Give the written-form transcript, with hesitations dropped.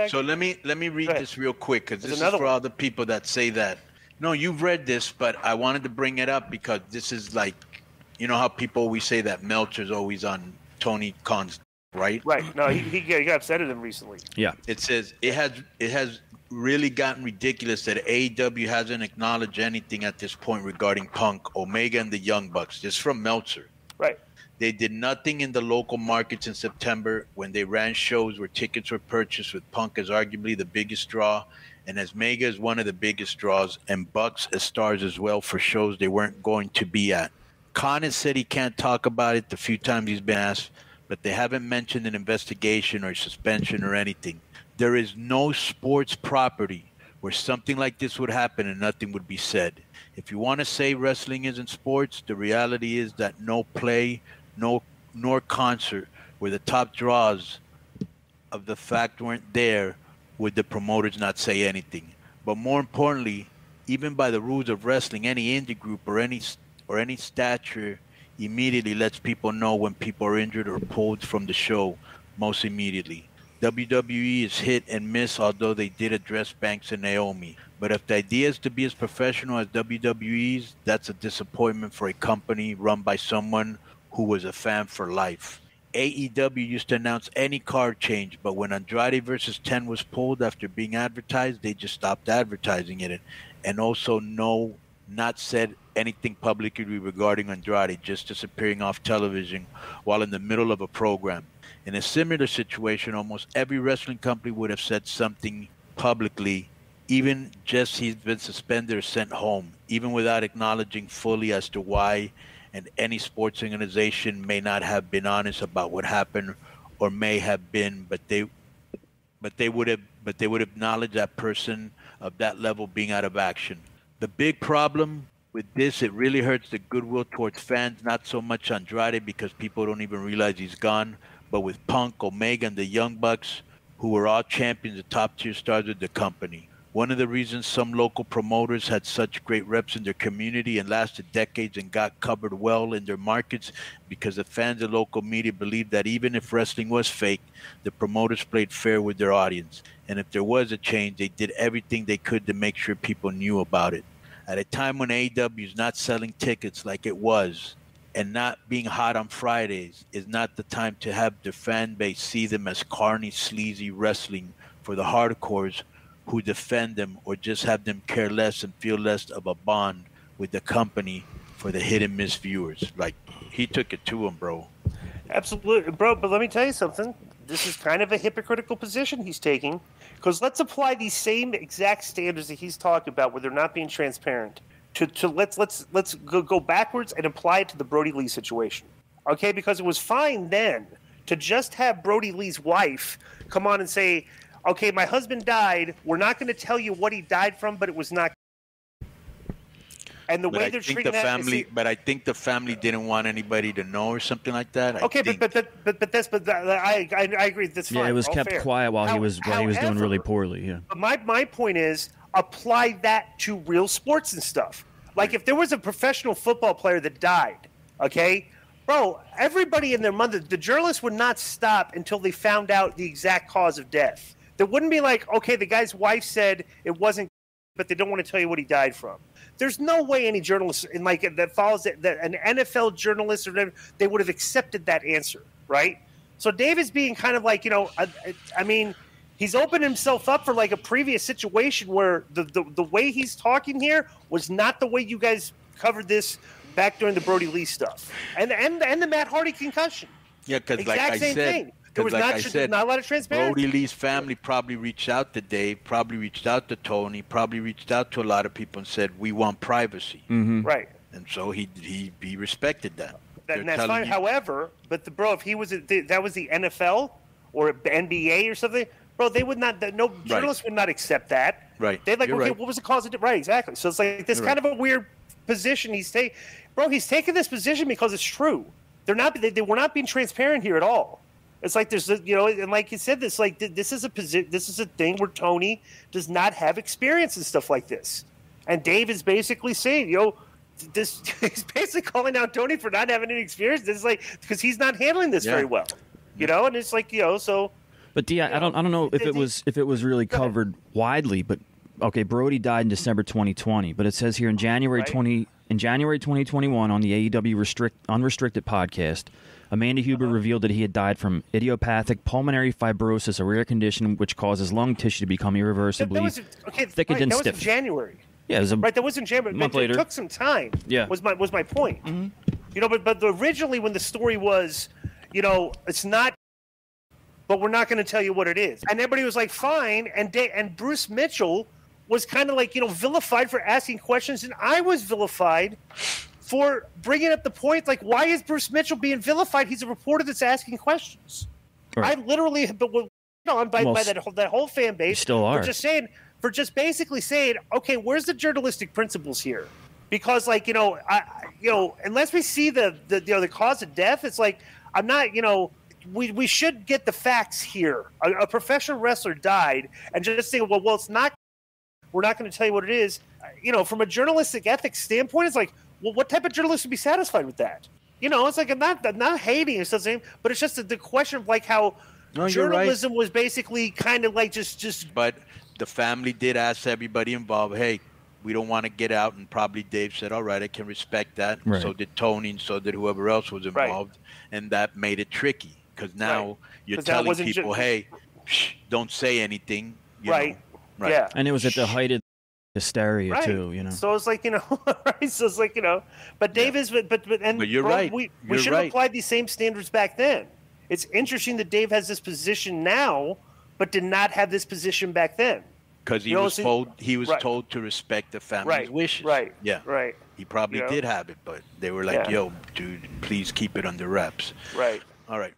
So let me read this real quick, because this is for all the people that say that. No, you've read this, but I wanted to bring it up because this is like, you know how people always say that Meltzer's always on Tony Khan's, right? Right. No, he got upset at him recently. Yeah. It says it has really gotten ridiculous that AEW hasn't acknowledged anything at this point regarding Punk, Omega, and the Young Bucks. This is from Meltzer. Right. They did nothing in the local markets in September when they ran shows where tickets were purchased, with Punk as arguably the biggest draw and as Omega as one of the biggest draws, and Bucks as stars as well for shows they weren't going to be at. Khan has said he can't talk about it the few times he's been asked, but they haven't mentioned an investigation or suspension or anything. There is no sports property where something like this would happen and nothing would be said. If you want to say wrestling isn't sports, the reality is that no play, nor concert where the top draws of the fact weren't there, would the promoters not say anything. But more importantly, even by the rules of wrestling, any indie group or any stature immediately lets people know when people are injured or pulled from the show, most immediately. WWE is hit and miss, although they did address Banks and Naomi. But if the idea is to be as professional as WWE's, that's a disappointment for a company run by someone who was a fan for life. AEW used to announce any card change, but when Andrade vs. 10 was pulled after being advertised, they just stopped advertising it. And also not said anything publicly regarding Andrade, just disappearing off television while in the middle of a program. In a similar situation, almost every wrestling company would have said something publicly, even just he's been suspended or sent home, even without acknowledging fully as to why, and any sports organization may not have been honest about what happened or may have been, but they would acknowledge that person of that level being out of action. The big problem with this, it really hurts the goodwill towards fans, not so much Andrade because people don't even realize he's gone, but with Punk, Omega, and the Young Bucks, who were all champions, the top-tier stars of the company. One of the reasons some local promoters had such great reps in their community and lasted decades and got covered well in their markets, because the fans and local media believed that even if wrestling was fake, the promoters played fair with their audience. And if there was a change, they did everything they could to make sure people knew about it. At a time when AEW is not selling tickets like it was, and not being hot on Fridays, is not the time to have their fan base see them as carny, sleazy wrestling for the hardcores who defend them, or just have them care less and feel less of a bond with the company for the hit and miss viewers. Like, he took it to him, bro. Absolutely, bro. But let me tell you something. This is kind of a hypocritical position he's taking, because let's apply these same exact standards that he's talking about, where they're not being transparent. Let's go backwards and apply it to the Brody Lee situation. Okay, because it was fine then to just have Brody Lee's wife come on and say, okay, my husband died. We're not going to tell you what he died from, but it was not. And the way they're treating that is, but I think the family didn't want anybody to know or something like that. Okay, but I agree. That's fine. Yeah, it was kept quiet while he was doing really poorly. Yeah. But my point is, apply that to real sports and stuff. Like if there was a professional football player that died, okay, bro, everybody and their mother, the journalists would not stop until they found out the exact cause of death. There wouldn't be like, okay, the guy's wife said it wasn't, but they don't want to tell you what he died from. There's no way any journalist in like that follows that an NFL journalist or whatever, they would have accepted that answer, right? So David's being kind of like, I mean, he's opened himself up for like a previous situation where the way he's talking here was not the way you guys covered this back during the Brody Lee stuff and the Matt Hardy concussion. Yeah, because like I said. Thing. There was not a lot of transparency. Brody Lee's family probably reached out to Dave, probably reached out to Tony, probably reached out to a lot of people and said, we want privacy. Mm-hmm. Right. And so he respected that. And that's fine. However, but if he was that was the NFL or NBA or something, bro, they would not. No journalists would not accept that. Right. They'd like, You're okay, right. what was the cause of it? Right. Exactly. So it's like this kind of a weird position he's taking. Bro, he's taking this position because it's true. They're not. They were not being transparent here at all. It's like there's, and like you said, this is a thing where Tony does not have experience and stuff like this, and Dave is basically saying, he's basically calling out Tony for not having any experience. This is like because he's not handling this very well, and it's like so. But I don't know if it was really covered widely, but okay, Brody died in December 2020, but it says here in January 2021 on the AEW Unrestricted podcast, Amanda Huber revealed that he had died from idiopathic pulmonary fibrosis, a rare condition which causes lung tissue to become irreversibly thickened and stiff. That was in January. Yeah, that was in January. A month later. It took some time. Yeah, was my point. Mm-hmm. But originally when the story was, it's not. But we're not going to tell you what it is. And everybody was like, fine. And Bruce Mitchell was kind of like, vilified for asking questions. And I was vilified for bringing up the point, like, why is Bruce Mitchell being vilified? He's a reporter that's asking questions. Right. I literally have been on by that whole fan base. Still are. For just basically saying, okay, where's the journalistic principles here? Because, like, unless we see the cause of death, it's like, I'm not, we should get the facts here. A professional wrestler died, and just saying, well, it's not. We're not going to tell you what it is. From a journalistic ethics standpoint, it's like, well, what type of journalist would be satisfied with that? It's like I'm not hating or something, but it's just the question of like how journalism was basically kind of like just. But the family did ask everybody involved, hey, we don't want to get out, and probably Dave said, all right, I can respect that. Right. So did Tony, and so did whoever else was involved, and that made it tricky. Because now you're telling people, hey, don't say anything. You know? Right. Yeah. And it was at the height of hysteria, too, So it's like, right? So it's like, but Dave is, but you're right. We should have applied these same standards back then. It's interesting that Dave has this position now, but did not have this position back then. Because he was told to respect the family's wishes. Right. Yeah. Right. He probably did have it, but they were like, yo, dude, please keep it under wraps. Right. All right.